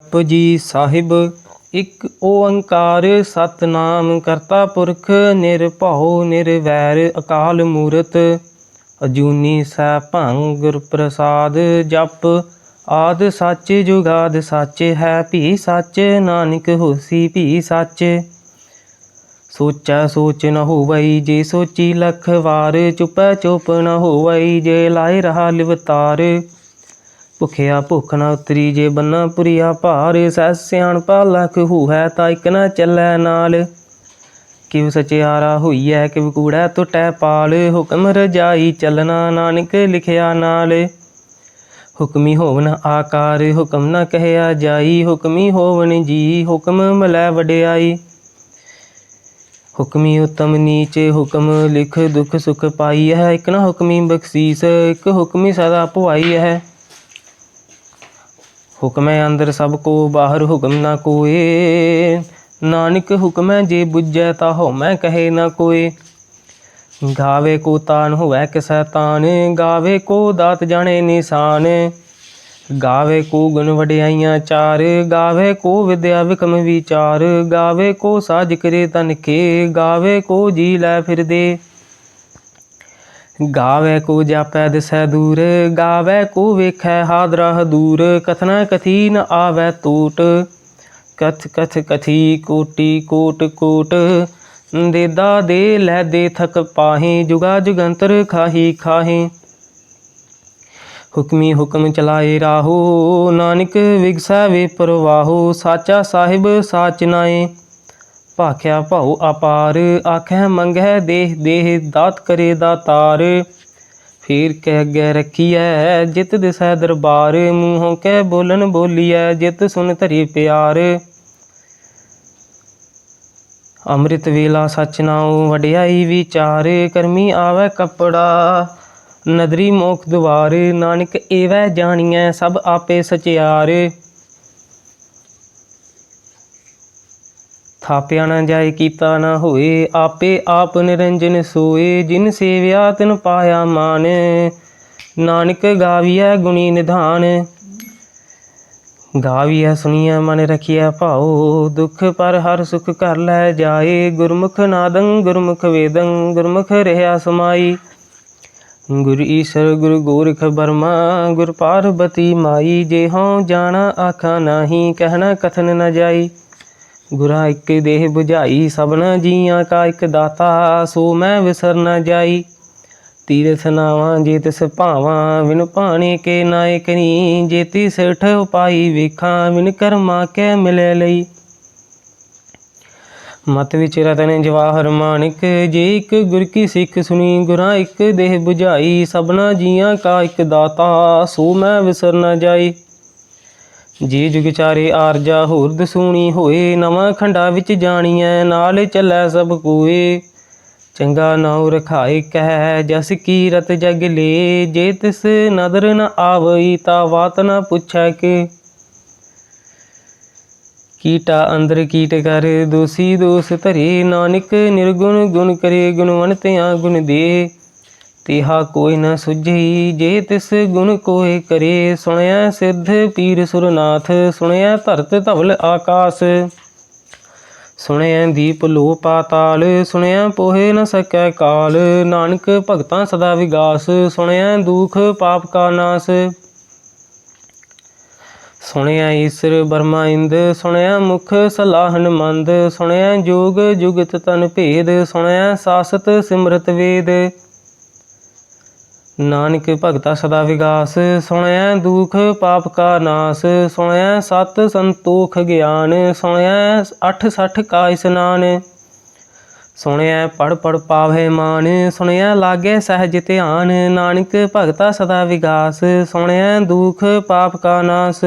ਜਪੁ ਜੀ ਸਾਹਿਬ ਇੱਕ ਓੰਕਾਰ ਸਤਿਨਾਮ ਕਰਤਾ ਪੁਰਖ ਨਿਰਭਉ ਨਿਰਵੈਰ ਅਕਾਲ ਮੂਰਤ ਅਜੂਨੀ ਸੈਭੰ ਗੁਰ ਪ੍ਰਸਾਦ ਜਪ ਆਦਿ ਸੱਚ ਜੁਗਾਦ ਸੱਚ ਹੈ ਭੀ ਸੱਚ ਨਾਨਕ ਹੋਸੀ ਭੀ ਸੱਚ ਸੋਚੈ ਸੋਚ ਨ ਹੋਵਈ ਜੇ ਸੋਚੀ ਲਖ ਵਾਰ ਚੁਪੈ ਚੁਪ ਨ ਹੋਵਈ ਜੇ ਲਾਇ ਰਹਾ ਲਿਵਤਾਰ ਭੁਖਿਆ ਭੁੱਖ ਨਾ ਉਤਰੀ ਜੇ ਬੰਨਾ ਪੁਰੀਆ ਭਾਰ ਸਹਿ ਸਿਆਣਪਾ ਲਖ ਹੂਹੈ ਤਾ ਇਕ ਨਾ ਚੱਲੈ ਨਾਲ ਕਿਵ ਸਚਿਆਰਾ ਹੋਈਐ ਕਿਵ ਕੂੜੈ ਟੁਟੈ ਪਾਲ ਹੁਕਮ ਰਜਾਈ ਚੱਲਣਾ ਨਾਨਕ ਲਿਖਿਆ ਨਾਲ ਹੁਕਮੀ ਹੋਵਨ ਆਕਾਰ ਹੁਕਮ ਨਾ ਕਹਿਆ ਜਾਈ ਹੁਕਮੀ ਹੋਵਨ ਜੀ ਹੁਕਮ ਮਲੈ ਵਡਿਆਈ ਹੁਕਮੀ ਉਤਮ ਨੀਚ ਹੁਕਮ ਲਿਖ ਦੁਖ ਸੁਖ ਪਾਈ ਹੈ ਇੱਕ ਨਾ ਹੁਕਮੀ ਬਖਸ਼ੀਸ ਇੱਕ ਹੁਕਮੀ ਸਦਾ ਭੁਆਈ ਹੈ ਹੁਕਮੈ ਅੰਦਰ ਸਭ ਕੋ ਬਾਹਰ ਹੁਕਮ ਨਾ ਕੋਏ ਨਾਨਕ ਹੁਕਮੈ ਜੇ ਬੁੱਝੈ ਤਾ ਹਉਮੈ ਕਹੇ ਨਾ ਕੋਏ ਗਾਵੇ ਕੋ ਤਾਨ ਹੋਵੈ ਕਿਸੈ ਤਾਨ ਗਾਵੇ ਕੋ ਦਾਤ ਜਾਣੇ ਨਿਸ਼ਾਨ ਗਾਵੇ ਕੋ ਗੁਣ ਵਡਿਆਈਆਂ ਚਾਰ ਗਾਵੇ ਕੋ ਵਿਦਿਆ ਵਿਕਮ ਵਿਚਾਰ ਗਾਵੇ ਕੋ ਸਾਜ ਕਰੇ ਤਨ ਕੇ ਗਾਵੇ ਕੋ ਜੀ ਲੈ ਫਿਰਦੇ ਗਾਵੇ ਕੋ ਜਾਪੈ ਦਿਸੈ ਦੂਰ ਗਾਵੇ ਕੋ ਵੇਖੈ ਹਾਦਰਾ ਹਦੂਰ ਕਥਨਾ ਕਥੀ ਨ ਆਵੈ ਟੂਟ ਕਥ ਕਥ ਕਥੀ ਕੋਟੀ ਕੋਟ ਕੋਟ ਦੇਦਾ ਦੇ ਲੈ ਦੇ ਥਕ ਪਾਹੀ ਜੁਗਾ ਜੁਗੰਤਰ ਖਾਹੀ ਖਾਹੀ ਹੁਕਮੀ ਹੁਕਮ ਚਲਾਏ ਰਾਹੋ ਨਾਨਕ ਵਿਗਸੈ ਵੇ ਪਰਵਾਹੋ ਸਾਚਾ ਸਾਹਿਬ ਸਾਚ ਨਾਏ ਭਾਖਿਆ ਭਾਉ ਅਪਾਰ ਆਖੈ ਮੰਗੈ ਦੇਹ ਦੇਹ ਦਾਤ ਕਰੇ ਦਾਤਾਰ ਫੇਰ ਕਹਿ ਅੱਗੇ ਰੱਖੀਐ ਜਿਤ ਦਿਸੈ ਦਰਬਾਰ ਮੂੰਹੋਂ ਕਹਿ ਬੋਲਣ ਬੋਲੀਐ ਜਿਤ ਸੁਨ ਧਰੀ ਪਿਆਰ ਅੰਮ੍ਰਿਤ ਵੇਲਾ ਸਚ ਨਾਉ ਵਡਿਆਈ ਵਿਚਾਰ ਕਰਮੀ ਆਵੈ ਕੱਪੜਾ ਨਦਰੀ ਮੋਖ ਦੁਆਰ ਨਾਨਕ ਏਵੈ ਜਾਣੀਐ ਸਭ ਆਪੇ ਸਚਿਆਰ ਥਾਪਿਆ ਨਾ ਜਾਏ ਕੀਤਾ ਨਾ ਹੋਏ ਆਪੇ ਆਪ ਨਿਰੰਜਨ ਸੋਏ ਜਿਨ ਸੇਵਿਆ ਤਿਨ ਪਾਇਆ ਮਾਨ ਨਾਨਕ ਗਾਵੀਐ ਗੁਣੀ ਨਿਧਾਨ ਗਾਵੀਐ ਸੁਣੀਐ ਮਨ ਰਖੀਐ ਭਾਉ ਦੁਖ ਪਰ ਹਰ ਸੁਖ ਘਰ ਲੈ ਜਾਏ ਗੁਰਮੁਖ ਨਾਦੰ ਗੁਰਮੁਖ ਵੇਦੰ ਗੁਰਮੁਖ ਰਹਿਆ ਸਮਾਈ ਗੁਰ ਈਸ਼ਰ ਗੁਰ ਗੋਰਖ ਬਰਮਾ ਗੁਰ ਪਾਰਬਤੀ ਮਾਈ ਜੇ ਹਉ ਜਾਣਾ ਆਖਾਂ ਨਾਹੀ ਕਹਿਣਾ ਕਥਨ ਨ ਜਾਈ ਗੁਰਾ ਇੱਕ ਦੇਹ ਬੁਝਾਈ ਸਭਨਾ ਜੀਆਂ ਕਾ ਇੱਕ ਦਾਤਾ ਸੋ ਮੈਂ ਵਿਸਰ ਨ ਜਾਈ ਤੀਰਥ ਨਾਵਾਂ ਜੇ ਤਿਸ ਭਾਵਾਂ ਵਿਨ ਭਾਣੇ ਕੇ ਨਾਇਕ ਨੀ ਜੇ ਤਿਸ ਠ ਪਾਈ ਵੇਖਾਂ ਵਿਨ ਕਰਮਾ ਕੈ ਮਿਲੇ ਲਈ ਮਤ ਵਿੱਚ ਰਤਨ ਜਵਾਹਰ ਮਾਣਿਕ ਜੇ ਇੱਕ ਗੁਰ ਕੀ ਸਿੱਖ ਸੁਣੀ ਗੁਰਾਂ ਇੱਕ ਦੇਹ ਬੁਝਾਈ ਸਭਨਾ ਜੀਆਂ ਕਾ ਇੱਕ ਦਾਤਾ ਸੋ ਮੈਂ ਵਿਸਰ ਨ ਜਾਈ ਜੀ ਜੁਗ ਚਾਰੇ ਆਰਜਾ ਹੋਰ ਦਸੂਣੀ ਹੋਏ ਨਵਾਂ ਖੰਡਾ ਵਿੱਚ ਜਾਣੀਐ ਨਾਲ ਚੱਲੈ ਸਭ ਕੋਏ ਚੰਗਾ ਨਾਉ ਰਖਾਏ ਕਹਿ ਜਸ ਕੀਰਤ ਜਗ ਲੇ ਜੇ ਤਿਸ ਨਦਰ ਨ ਆਵਈ ਤਾ ਵਾਤ ਨ ਪੁੱਛੈ ਕੇ ਕੀਟਾ ਅੰਦਰ ਕੀਟ ਕਰ ਦੋਸੀ ਦੋਸ ਧਰੇ ਨਾਨਕ ਨਿਰਗੁਣ ਗੁਣ ਕਰੇ ਗੁਣਵੰਤਿਆਂ ਗੁਣ ਦੇ ਤਿਹਾ ਕੋਈ ਨ ਸੁਝਈ ਜੇ ਤਿਸ ਗੁਣ ਕੋਇ ਕਰੇ ਸੁਣਿਆ ਸਿੱਧ ਪੀਰ ਸੁਰਨਾਥ ਸੁਣਿਆ ਧਰਤ ਧਵਲ ਆਕਾਸ ਸੁਣਿਆ ਦੀਪ ਲੋ ਪਾਤਾਲ ਸੁਣਿਆ ਪੋਹੇ ਨ ਸਕੈ ਕਾਲ ਨਾਨਕ ਭਗਤਾਂ ਸਦਾ ਵਿਗਾਸ ਸੁਣਿਆ ਦੁਖ ਪਾਪ ਕਾ ਨਾਸ ਸੁਣਿਆ ਈਸਰ ਬਰਮਾ ਇੰਦ ਸੁਣਿਆ ਮੁਖ ਸਲਾਹਨ ਮੰਦ ਸੁਣਿਆ ਜੋਗ ਜੁਗਤ ਤਨ ਭੇਦ ਸੁਣਿਆ ਸਾਸਤ ਸਿਮਰਤ ਵੇਦ ਨਾਨਕ ਭਗਤਾ ਸਦਾ ਵਿਗਾਸ ਸੁਣਿਆ ਦੁਖ ਪਾਪ ਕਾ ਨਾਸ ਸੁਣਿਆ ਸਤ ਸੰਤੋਖ ਗਿਆਨ ਸੁਣਿਆ 68 ਕਾ ਇਸਨਾਨ ਸੁਣਿਆ ਪੜ ਪੜ ਪਾਵੇ ਮਾਨ ਸੁਣਿਆ ਲਾਗੇ ਸਹਿਜ ਧਿਆਨ ਨਾਨਕ ਭਗਤਾ ਸਦਾ ਵਿਗਾਸ ਸੁਣਿਆ ਦੁਖ ਪਾਪ ਕਾ ਨਾਸ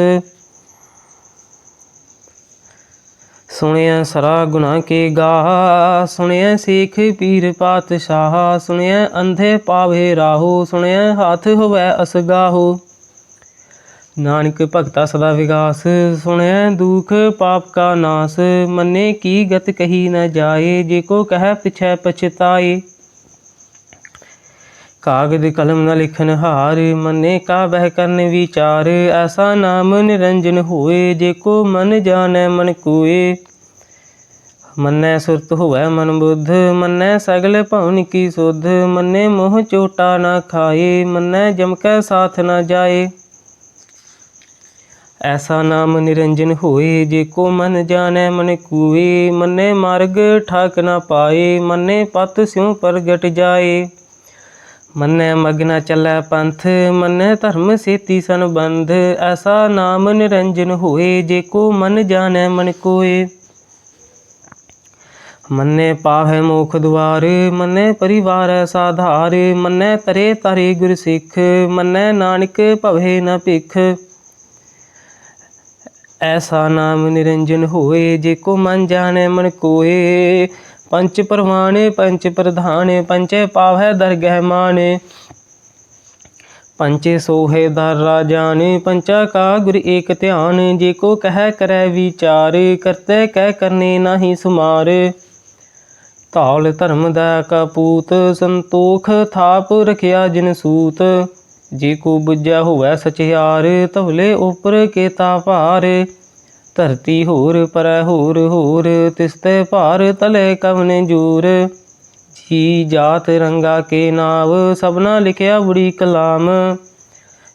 ਸੁਣਿਆ ਸਰਾ ਗੁਨਾ ਕੇ ਗਾ ਸੁਣਿਆ ਸੇਖ ਪੀਰ ਪਾਤਸ਼ਾਹ ਸੁਣਿਆ ਅੰਧੇ ਪਾਵੇ ਰਾਹੋ ਸੁਣਿਆ ਹੱਥ ਹੋਵੈ ਅਸਗਾਹੋ ਨਾਨਕ ਭਗਤਾ ਸਦਾ ਵਿਗਾਸ ਸੁਣਿਆ ਦੁਖ ਪਾਪ ਕਾ ਨਾਸ ਮੰਨੇ ਕੀ ਗਤ ਕਹੀ ਨ ਜਾਏ ਜੇ ਕੋ ਕਹਿ ਪਿਛੈ ਪਛਤਾਏ कागज कलम न लिखन हार, मने का बह करन विचार। ऐसा नाम निरंजन होए, जेको मन जानै मन कोय। मन्नै सुरत होवै मन बुद्ध, मन्नै सगल भवन की सुध। मन्नै मोह चोटा न खाए, मन्नै जमकै साथ न जाए। ऐसा नाम निरंजन होए, जेको मन जानै मन कोय। मन्नै मार्ग ठाक न पाए, मन्नै पत स्यों प्रगट जाए। मन्नै मग न चलै पंथ, मन्नै धर्म सेती संबंध। ऐसा नाम निरंजन होए, जेको मन जानै मन कोय। मन्नै पावै मोख द्वार, मन्नै परिवारै साधार। मन्नै तरे तारे गुर सिख, मन्नै नानक भवै न भिख। ऐसा नाम निरंजन होए, जेको मन जानै मन कोय। पंच परवान पंच प्रधान, पंचै पावै दरगह मान। पंचे सोहे दर राजान, पंचा का गुर एक ध्यान। जेको कह करै विचार, करतै कह करने नाही सुमार। धौल धर्म दै कपूत, संतोख थाप रखिया जिन सूत। जेको बुझै होवै सचियार, धवले उपर केता भार। धरती होर परै होर होर, तिसते भार तले कवन जोर। जी जात रंगा के नाव, सबना लिखिया बुरी कलाम।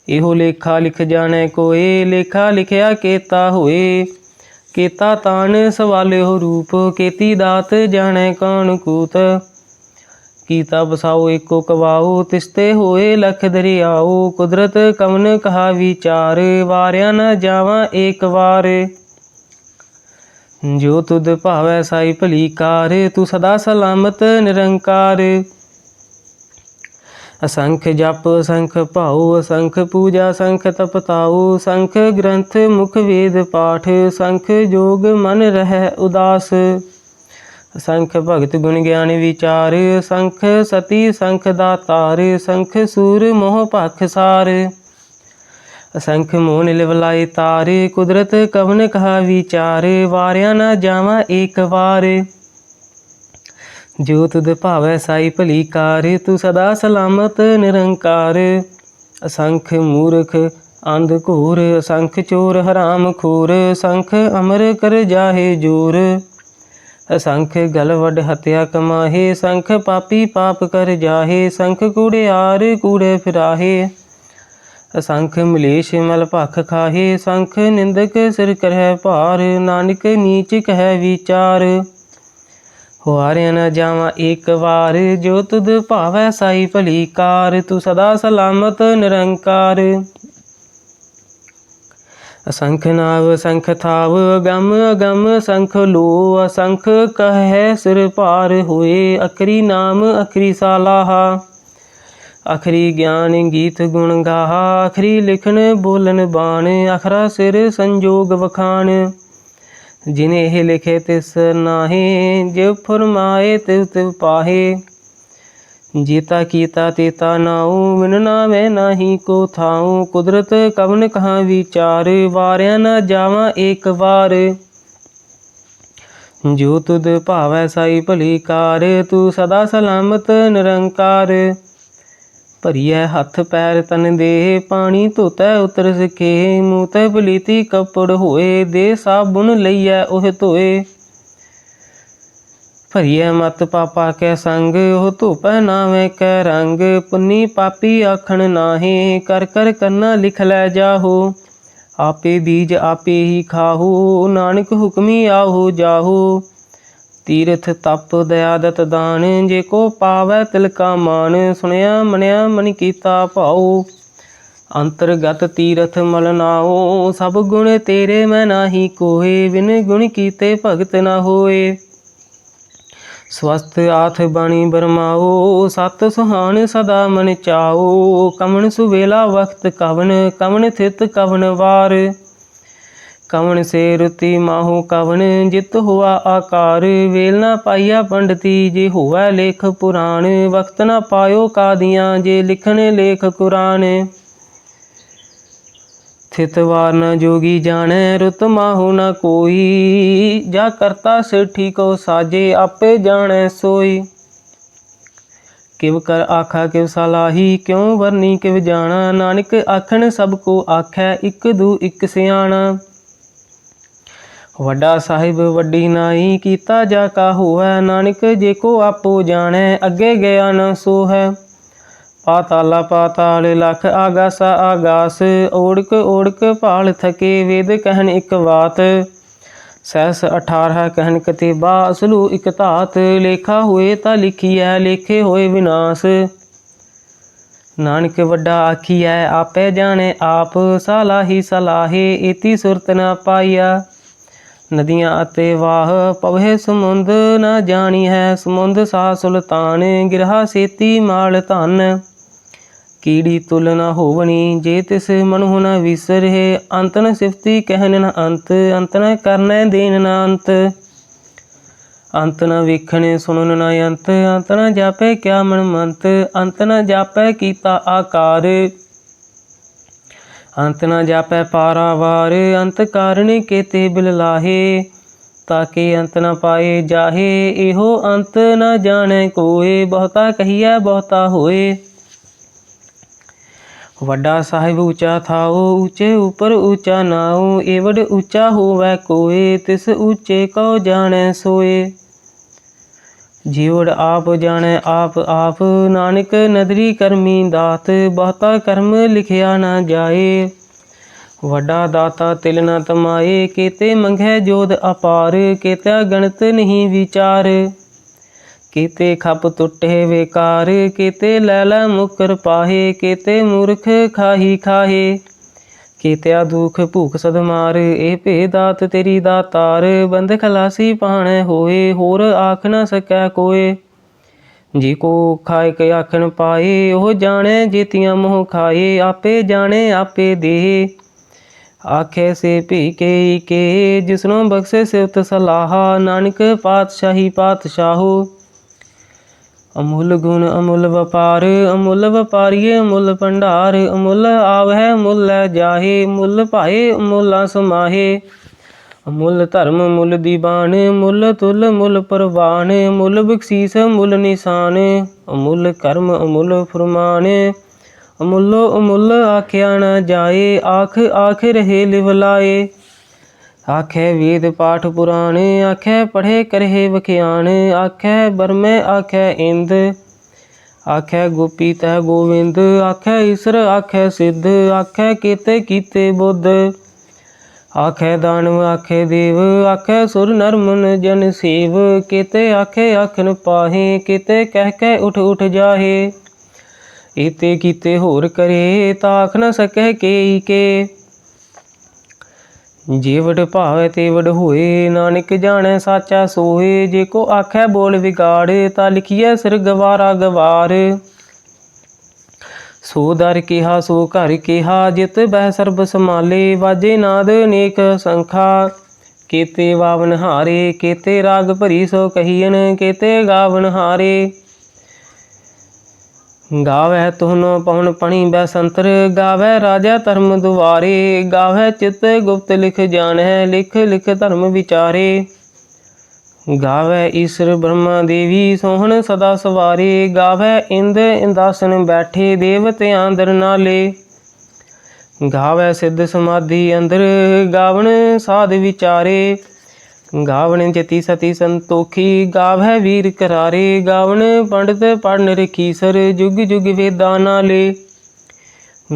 एहो लेखा लिख जानै कोय, लेखा लिखिया केता होए। केता तान सवालियो रूप, केती दात जानै कौन कूत। कीता बसाओ एको कवाओ, तिसते होए लख दरियाओ। कुदरत कवन कहा विचार, वारिया न जावां एक वार। जो तुद भावै साई भली कार, तू सदा सलामत निरंकार। असंख जप असंख भाऊ, असंख पूजा असंख तपताऊ। संख ग्रंथ मुख वेद पाठ, संख जोग मन रहै उदास। असंख भगत गुण ज्ञान विचार, संख सती संख दातार। संख सूर मोह भख सार, असंख मोह निलवलाए तार। कुदरत कवन कहा विचार, वारिया न जावां एक वार। जो तुद भावै साई भली कार, तू सदा सलामत निरंकार। असंख मूर्ख अंध घोर, असंख चोर हराम खोर। संख अमर कर जाहे जोर, असंख गल वड हत्या कमाहे। संख पापी पाप कर जाहे, संख कूड़ियार कूड़े फिराहे। असंख मलेश मल भख खाहे, संख निंदक सिर करह भार। नानक नीच कह विचार, वारिया न जावां एक वार। जो तुद भावै साई भली कार, तू सदा सलामत निरंकार। असंख नाव असंख थाव, अगम अगम असंख लो। असंख कहै सिर पार होए, अखरी नाम अखरी सालाहा। अखरी ज्ञान गीत गुण गाहा, अखरी लिखन बोलन बाण। अखरा सिर संजोग वखान, जिने हे लिखे तिस नाहे। जिव फरमाए तिव तिव पाहे, जेता कीता तेता नाऊ। बिन नामै नाही को थाऊ, कुदरत कवन कहा विचार। वारिया न जावां एक वार। जो तुद भावै साई भली कार, तू सदा सलामत निरंकार। भरिए हथ पैर तन देह, पानी धोतै उतर सिखे। मूँह ते पलीती कपड़ होए, दे साबुन लईयै ओह धोए। भरिए मत पापा कै संग, ओह धोपै नावे कै रंग। पुन्नी पापी आखण नाहे, कर कर करना लिख लै जाहो। आपे बीज आपे ही खाहो, नानक हुक्मी आहो जाहो। तीरथ तप दया दत दान, जेको पावै तिलका मान। सुनिया मनिया मन कीता भाओ, अंतरगत तीरथ मल नाओ। सब गुण तेरे मैं नाही कोय, बिन गुण कीते भगत न होए। स्वस्थ आथ बाणी बरमाओ, सत सुहान सदा मन चाओ। कवन सुवेला वक्त कवन, कवन थित कवन वार। कवन से रुति माहू कवन, जित हुआ आकार। वेल न पाइया पंडती, जे होवै लेख पुराण। वक्त न पायो कादियाँ, जे लिखन लेख कुरान। थित वार न जोगी जानै, रुत माहू न कोई। जा करता सेठी को साजे, आपे जानै सोई। किव कर आखा किव सलाही, क्यों वरनी किव जाना। नानक आखन सब को आखै, इक दू इक सियाणा। वड्डा साहिब वड्डी नाई, कीता जा का होवै। नानक जे को आपो जाणै, अगे गया न सोहै। पाताला पाताल लख, आगासा आगास। ओड़क ओड़क भाल थके, वेद कहन इक बात। सहस 18 कहन कतेबा, असलू इक धात। लेखा होए ता लिखिए, लेखे होए विनाश। नानक वड्डा आखिए, आपै जाने आप। सलाही सलाहे, एती सुरत न पाइया। नदियाँ अते वाह, पवहे समुंद न जानी है। समुंद सा सुल्तान, गिरहा सेती माल धन। कीड़ी तुल न होवनी, जे तिस मनुह न विसरे। अंत न सिफती कहन न अंत, अंत न करनै देन न अंत। अंत न वेखण सुनन न अंत, अंत न जापै क्या मन मंत। अंत न जापै कीता आकार, अंत न जापै पारावार। अंत कारण केते बिल लाहे, ताके अंत न पाए जाहे। एहो अंत न जाने कोय, बहुता कहिए बहुता होए। वड्डा साहिब ऊँचा थाओ, ऊँचे ऊपर ऊँचा नाओ। एवड ऊँचा होवै कोय, तिस ऊँचे को जाने सोए। जीवड़ आप जाने आप आप, नानक नदरी करमी दात। बहुता कर्म लिखिया न जाए, वड्डा दाता तिल न तमाए। केते मंगै जोध अपार, केत्या गणत नहीं विचार। केते खप टुटे बेकार, केते लैला मुकर पाहे। केते मूर्ख खाही खाहे, केत्या दुख भूख सदमार। ए भेदात तेरी दातार, बंद खलासी पाणै होए। होर आख न सकै कोय, जी को खाए के आखन पाए। ओह जाने जेतियां मोह खाए, आपे जाने आपे देह। आखे से भी के जिसनों बख्शे सिवत सलाहा। नानक पातशाही पातशाहो, अमुल गुण अमुल व्यापार। अमुल व्यापारिये अमुल भंडार, अमुल आवै अमुल लै जाहे। मुल पाए अमुला समाहे, अमुल धर्म मुल दीवान। मुल तुल मुल परवान, मुल बख्शीस मुल निशान। अमुल कर्म अमुल फरमान, अमुलो अमुल आख्या न जाए। आख आख रहे लिवलाए, आखै वेद पाठ पुराण। आखै पढ़े करहे वख्यान, आखै बरमै आखै इंद। आखै गोपी तह गोविंद, आखै ईसर आखै सिद्ध। आखै केते कीते बुद्ध, आखै दानव आखै देव। आखै सुर नर मन जन सेव, केते आखे आखन पाहे। केते कह कै उठ उठ जाहे, एते कीते होर करे। ताख न सकै केई के, जेवड भावै तेवड होए। नानक जाने साचा सोए, जे को आखै बोल बिगाड़। ता लिखिए सिर गवारा गवार। सो दर केहा सो घर केहा, जित बह सर्ब समाले। वाजे नाद अनेक संखा, केते वावन हारे। केते राग भरी सो कहियन, केते गावन हारे। गावै तुहनो पवन पणी बैसंतर, गावै राजा धर्म दुआरे। गावै चित गुप्त लिख जानै, लिख लिख धर्म विचारे। गावै ईश्वर ब्रह्मा देवी, सोहन सदा सवारे। गावै इंद इंदासन बैठे, देवतियां दर नाले। गावै सिद्ध समाधि अंदर, गावन साध विचारे। गावन जति सती संतोखी, गावै वीर करारे। गावन पंडित पढ़ निरखीसर, जुग जुग वेदा नाले।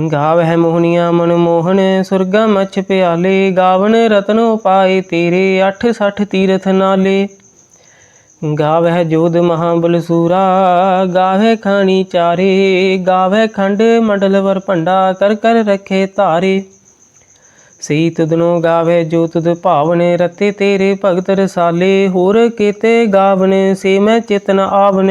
गावै मोहनिया मनमोहन, सुरगा मछ प्याले। गावन रतन उपाय तेरे, 68 तीरथ नाले। गावै जोध महाबलसूरा, गावै खानी चारे। गावै खंड मंडल वर भंडा, कर कर रखे धारे। सही तुदनो गावै जो तुद भावन, रते तेरे भगत रसाले। होर केते गावन, से मैं चित न आवन।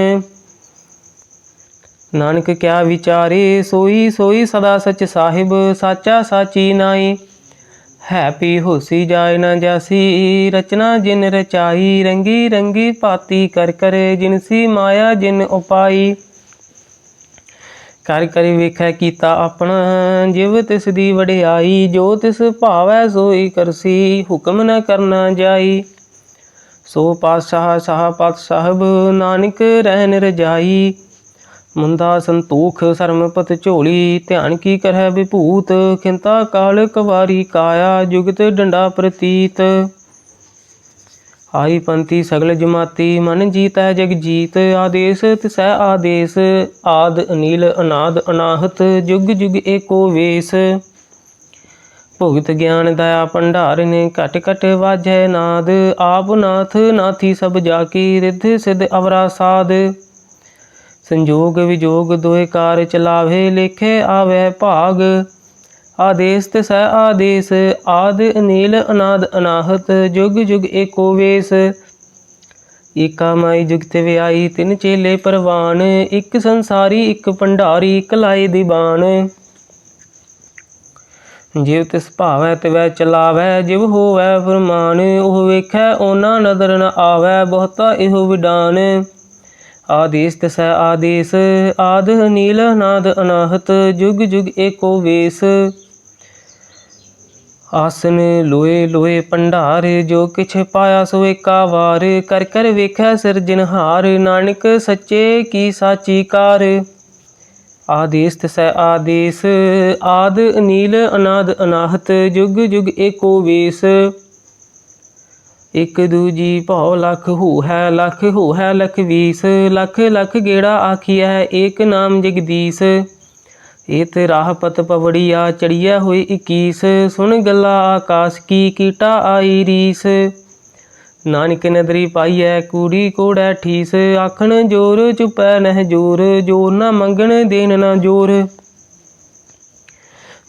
नानक क्या विचारे, सोई सोई सदा सच साहिब। साचा साची नाई, है पी होसी जाय न जासी। रचना जिन रचाई, रंगी रंगी भांति कर कर। जिनसी माया जिन उपाई, कर कर वेखै कीता अपना। जिव तिस दी वडियाई, जो तिस भावै सोई करसी। हुक्म न करना जाई, सो पातशाह शाह पातशाहब। नानक रहन रजाई, ਮੁੰਦਾ ਸੰਤੋਖ ਸਰਮਪਤ ਝੋਲੀ, ਧਿਆਨ ਕੀ ਕਰਹਿ ਵਿਭੂਤ, ਖਿੰਤਾ ਕਾਲ ਕਵਾਰੀ ਕਾਇਆ, ਜੁਗਤ ਡੰਡਾ ਪ੍ਰਤੀਤ। ਆਈ ਪੰਥੀ ਸਗਲ ਜਮਾਤੀ, ਮਨ ਜੀਤੈ ਜਗ ਜੀਤ, ਆਦੇਸ ਤਿਸੈ ਆਦੇਸ, ਆਦ ਅਨੀਲ ਅਨਾਦ ਅਨਾਹਤ, ਜੁਗ ਜੁਗ ਏਕੋ ਵੇਸ। ਭੁਗਤ ਗਿਆਨ ਦਇਆ ਭੰਡਾਰਨ, ਘਟ ਘਟ ਵਾਜੈ ਨਾਦ, ਆਪ ਨਾਥ ਨਾਥੀ ਸਭ ਜਾ ਕੀ, ਰਿੱਧ ਸਿੱਧ ਅਵਰਾ ਸਾਧ। ਸੰਜੋਗ ਵਿਜੋਗ ਦੋਇ ਕਾਰ ਚਲਾਵੇ, ਲੇਖੇ ਆਵੈ ਭਾਗ, ਆਦੇਸ ਤਿਸੈ ਆਦੇਸ, ਆਦ ਅਨੀਲ ਅਨਾਦ ਅਨਾਹਤ, ਜੁਗ ਜੁਗ ਏਕੋ ਵੇਸ। ਏਕਾ ਮਾਈ ਜੁਗਤ ਵਿਆਈ, ਤਿੰਨ ਚੇਲੇ ਪਰਵਾਨ, ਇੱਕ ਸੰਸਾਰੀ ਇੱਕ ਭੰਡਾਰੀ, ਕਲਾਏ ਦੀਵਾਨ। ਜਿਵ ਤਿਸ ਭਾਵੈ ਤਿਵੈ ਚਲਾਵੈ, ਜਿਵ ਹੋਵੈ ਫਰਮਾਨ, ਉਹ ਵੇਖੈ ਓਨਾ ਨਦਰ ਨ ਆਵੈ, ਬਹੁਤਾ ਇਹੋ ਵਿਡਾਨ। ਆਦੇਸ ਤਿਸੈ ਆਦੇਸ, ਆਦ ਅਨੀਲ ਅਨਾਦ ਅਨਾਹਤ, ਜੁਗ ਜੁਗ ਏਕੋ ਵੇਸ। ਆਸਨ ਲੋਏ ਲੋਏ ਭੰਡਾਰ, ਜੋ ਕਿਛ ਪਾਇਆ ਸੋ ਏਕਾ ਵਾਰ, ਕਰ ਕਰ ਵੇਖੈ ਸਿਰਜਨਹਾਰ, ਨਾਨਕ ਸੱਚੇ ਕੀ ਸਾਚੀ ਕਾਰ। ਆਦੇਸ ਤਿਸੈ ਆਦੇਸ, ਆਦ ਅਨੀਲ ਅਨਾਦ ਅਨਾਹਤ, ਜੁਗ ਜੁਗ ਏਕੋ ਵੇਸ। ਇਕ ਦੂਜੀ ਭਉ ਲਖ ਹੋਹੈ, ਲਖ ਹੋਹੈ ਲਖ ਵੀਸ, ਲਖ ਲਖ ਗੇੜਾ ਆਖੀਐ, ਏਕ ਨਾਮ ਜਗਦੀਸ਼। ਏਤ ਰਾਹ ਪਤ ਪਵੜੀਆ, ਚੜੀਐ ਹੋਈ 21, ਸੁਣ ਗੱਲਾ ਆਕਾਸ ਕੀ, ਕੀਟਾ ਆਈ ਰੀਸ। ਨਾਨਕ ਨਦਰੀ ਪਾਈਐ, ਕੂੜੀ ਕੋੜੈ ਠੀਸ, ਆਖਣ ਜੋਰ ਚੁਪੈ ਨਹਿ ਜੋਰ, ਜੋਰ ਨਾ ਮੰਗਣ ਦੇਣ ਨਾ ਜੋਰ।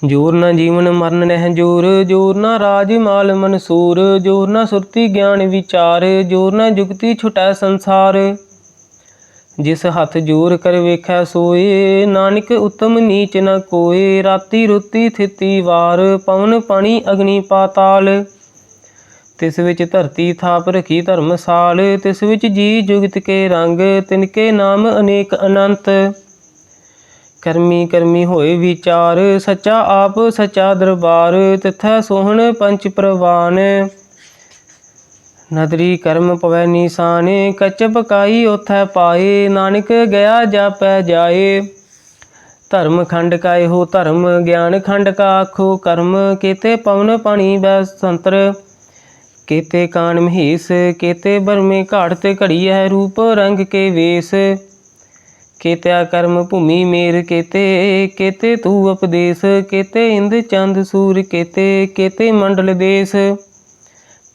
ਜੋਰ ਨਾ ਜੀਵਨ ਮਰਨ ਨਹਿ ਜੋਰ, ਜੋਰ ਨਾ ਰਾਜ ਮਾਲ ਮਨਸੂਰ, ਜੋਰ ਨਾ ਸੁਰਤੀ ਗਿਆਨ ਵਿਚਾਰ, ਜੋਰ ਨਾ ਜੁਗਤੀ ਛੁਟੈ ਸੰਸਾਰ। ਜਿਸ ਹੱਥ ਜੋਰ ਕਰ ਵੇਖੈ ਸੋਏ, ਨਾਨਕ ਉਤਮ ਨੀਚ ਨ ਕੋਏ, ਰਾਤੀ ਰੁਤੀ ਥਿਤੀ ਵਾਰ, ਪਵਨ ਪਾਣੀ ਅਗਨੀ ਪਾਤਾਲ। ਤਿਸ ਵਿੱਚ ਧਰਤੀ ਥਾਪ ਰਖੀ ਧਰਮਸਾਲ, ਤਿਸ ਵਿੱਚ ਜੀ ਜੁਗਤ ਕੇ ਰੰਗ, ਤਿਨਕੇ ਨਾਮ ਅਨੇਕ ਅਨੰਤ। ਕਰਮੀ ਕਰਮੀ ਹੋਏ ਵਿਚਾਰ, ਸੱਚਾ ਆਪ ਸੱਚਾ ਦਰਬਾਰ, ਤਿਥੈ ਸੋਹਣ ਪੰਚ ਪ੍ਰਵਾਨ। ਨਦਰੀ ਕਰਮ ਪਵੈ ਨੀਸਾਨ, ਕੱਚ ਪਕਾਈ ਓਥੈ ਪਾਏ, ਨਾਨਕ ਗਿਆ ਜਾਪੈ ਜਾਏ। ਧਰਮ ਖੰਡ ਕਾ ਇਹੋ ਧਰਮ, ਗਿਆਨ ਖੰਡ ਕਾ ਆਖੋ ਕਰਮ, ਕੇਤੇ ਪਵਨ ਪਾਣੀ ਬੈ ਸੰਤਰ, ਕੇਤੇ ਕਾਨ ਮਹੇਸ਼, ਕੇਤੇ ਬਰਮੇ ਘਾਟ ਤੇ ਘੜੀਐ, ਰੂਪ ਰੰਗ ਕੇ ਵੇਸ। ਕੇਤਿਆ ਕਰਮ ਭੂਮੀ ਮੇਰ ਕੇਤੇ, ਕੇਤੇ ਤੂ ਉਪਦੇਸ, ਕੇਤੇ ਇੰਦ ਚੰਦ ਸੂਰ ਕੇਤੇ, ਕੇਤੇ ਮੰਡਲ ਦੇਸ।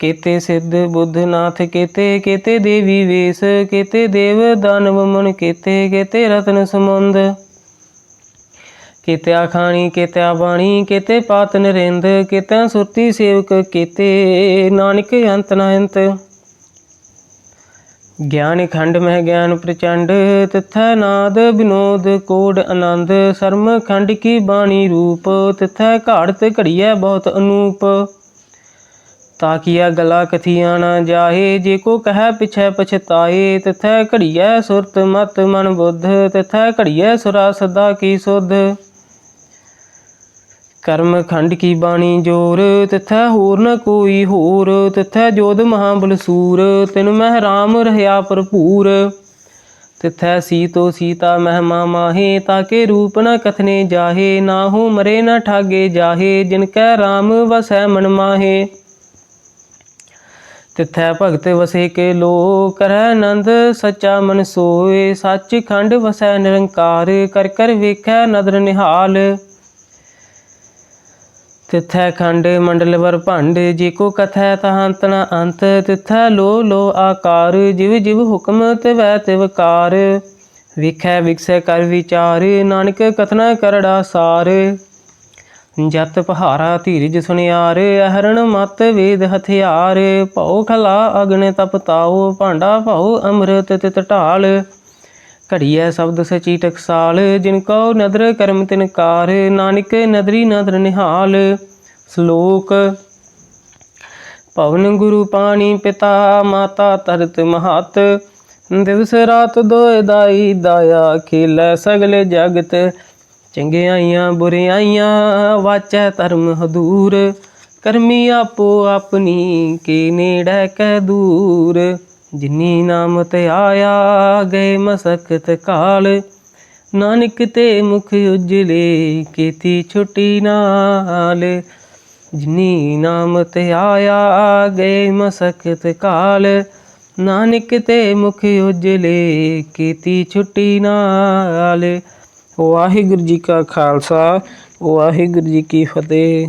ਕੇਤੇ ਸਿੱਧ ਬੁੱਧ ਨਾਥ ਕੇਤੇ, ਕੇਤੇ ਦੇਵੀ ਵੇਸ, ਕੇਤੇ ਦੇਵ ਦਾਨਵ ਮਨ ਕੇਤੇ, ਕੇਤੇ ਰਤਨ ਸਮੁੰਦ। ਕੇਤਿਆ ਖਾਣੀ ਕੇਤਿਆ ਬਾਣੀ, ਕੇਤੇ ਪਾਤ ਨਰਿੰਦ, ਕੇਤਿਆ ਸੁਰਤੀ ਸੇਵਕ ਕੇਤੇ, ਨਾਨਕ ਅੰਤ ਨ ਅੰਤ। ਗਿਆਨ ਖੰਡ ਮਹਿ ਗਿਆਨ ਪ੍ਰਚੰਡ, ਤਿਥੈ ਨਾਦ ਵਿਨੋਦ ਕੋਡ ਆਨੰਦ, ਸਰਮ ਖੰਡ ਕੀ ਬਾਣੀ ਰੂਪ, ਤਿਥੈ ਘਾੜਤ ਘੜੀਐ ਬਹੁਤ ਅਨੂਪ। ਤਾਕੀਆ ਗਲਾ ਕਥੀਆ ਨਾ ਜਾਹੇ, ਜੇ ਕੋ ਕਹਿ ਪਿਛੈ ਪਛਤਾਏ, ਤਿਥੈ ਘੜੀਐ ਸੁਰਤ ਮਤ ਮਨ ਬੁੱਧ, ਤਿਥੈ ਘੜੀਐ ਸੁਰਾ ਸਦਾ ਕੀ ਸੁਧ। ਕਰਮ ਖੰਡ ਕੀ ਬਾਣੀ ਜੋਰ, ਤਿਥੈ ਹੋਰ ਨ ਕੋਈ ਹੋਰ, ਤਿਥੈ ਜੋਧ ਮਹਾਬਲ ਸੂਰ, ਤਿਨ ਮਹਿ ਰਾਮ ਰਹਿਆ ਭਰਪੂਰ। ਤਿਥੈ ਸੀਤੋ ਸੀਤਾ ਮਹਿਮਾ ਮਾਹੇ, ਤਾਕੇ ਰੂਪ ਨ ਕਥਨੇ ਜਾਹੇ, ਨਾਹੂ ਮਰੇ ਨ ਠਾਗੇ ਜਾਹੇ, ਜਿਨ ਕੈ ਰਾਮ ਵਸੈ ਮਨ ਮਾਹੇ। ਤਿਥੈ ਭਗਤ ਵਸੇ ਕੇ ਲੋ, ਕਰੈ ਆਨੰਦ ਸੱਚਾ ਮਨ ਸੋਏ, ਸੱਚ ਖੰਡ ਵਸੈ ਨਿਰੰਕਾਰ, ਕਰ ਕਰ ਵੇਖੈ ਨਦਰ ਨਿਹਾਲ। ਤਿਥੈ ਖੰਡ ਮੰਡਲ ਵਰ ਭੰਡ, ਜੇ ਕੋ ਕਥੈ ਤਹ ਅੰਤ ਨ ਅੰਤ, ਤਿਥੈ ਲੋ ਲੋ ਆਕਾਰ, ਜਿਵ ਜਿਵ ਹੁਕਮ ਤਿਵੈ ਤਿਵਕਾਰ। ਵੇਖੈ ਵਿਗਸੈ ਕਰ ਵਿਚਾਰ, ਨਾਨਕ ਕਥਨਾ ਕਰੜਾ ਸਾਰ। ਜਤ ਪਹਾਰਾ ਧੀਰਜ ਸੁਨਿਆਰ, ਅਹਰਣ ਮਤ ਵੇਦ ਹਥਿਆਰ, ਭਉ ਖਲਾ ਅਗਨ ਤਪ ਤਾਉ, ਭਾਂਡਾ ਭਉ ਅੰਮ੍ਰਿਤ ਤਿਤ ਢਾਲ। ਘੜੀਐ ਸ਼ਬਦ ਸਚੀ ਟਕਸਾਲ, ਜਿਨ ਕਉ ਨਦਰ ਕਰਮ ਤਿਨਕਾਰ, ਨਾਨਕ ਨਦਰੀ ਨਦਰ ਨਿਹਾਲ। ਸ਼ਲੋਕ। ਪਵਨ ਗੁਰੂ ਪਾਣੀ ਪਿਤਾ, ਮਾਤਾ ਧਰਤ ਮਹਤ, ਦਿਵਸ ਰਾਤ ਦੋਇ ਦਾਈ ਦਾਇਆ, ਖੇਲੈ ਸਗਲ ਜਗਤ। ਚੰਗਿਆਈਆਂ ਬੁਰਿਆਈਆਂ ਵਾਚੈ ਧਰਮ ਹਦੂਰ, ਕਰਮੀ ਆਪੋ ਆਪਣੀ ਕੇ ਨੇੜੈ ਕੈ ਦੂਰ। ਜਿਨੀ ਨਾਮ ਧਿਆਇਆ ਗਏ ਮਸਕਤ ਕਾਲ, ਨਾਨਕ ਤੇ ਮੁਖ ਉਜਲੇ ਕੀਤੀ ਛੁਟੀ ਨਾਲ। ਜਿਨੀ ਨਾਮ ਤੇ ਆਇਆ ਗਏ ਮਸਕਤ ਕਾਲ। ਨਾਨਕ ਤੇ ਮੁਖ ਉਜਲੇ ਕੀਤੀ ਛੁਟੀ ਨਾਲ। ਵਾਹਿਗੁਰੂ ਜੀ ਕਾ ਖਾਲਸਾ, ਵਾਹਿਗੁਰੂ ਜੀ ਕੀ ਫਤਿਹ।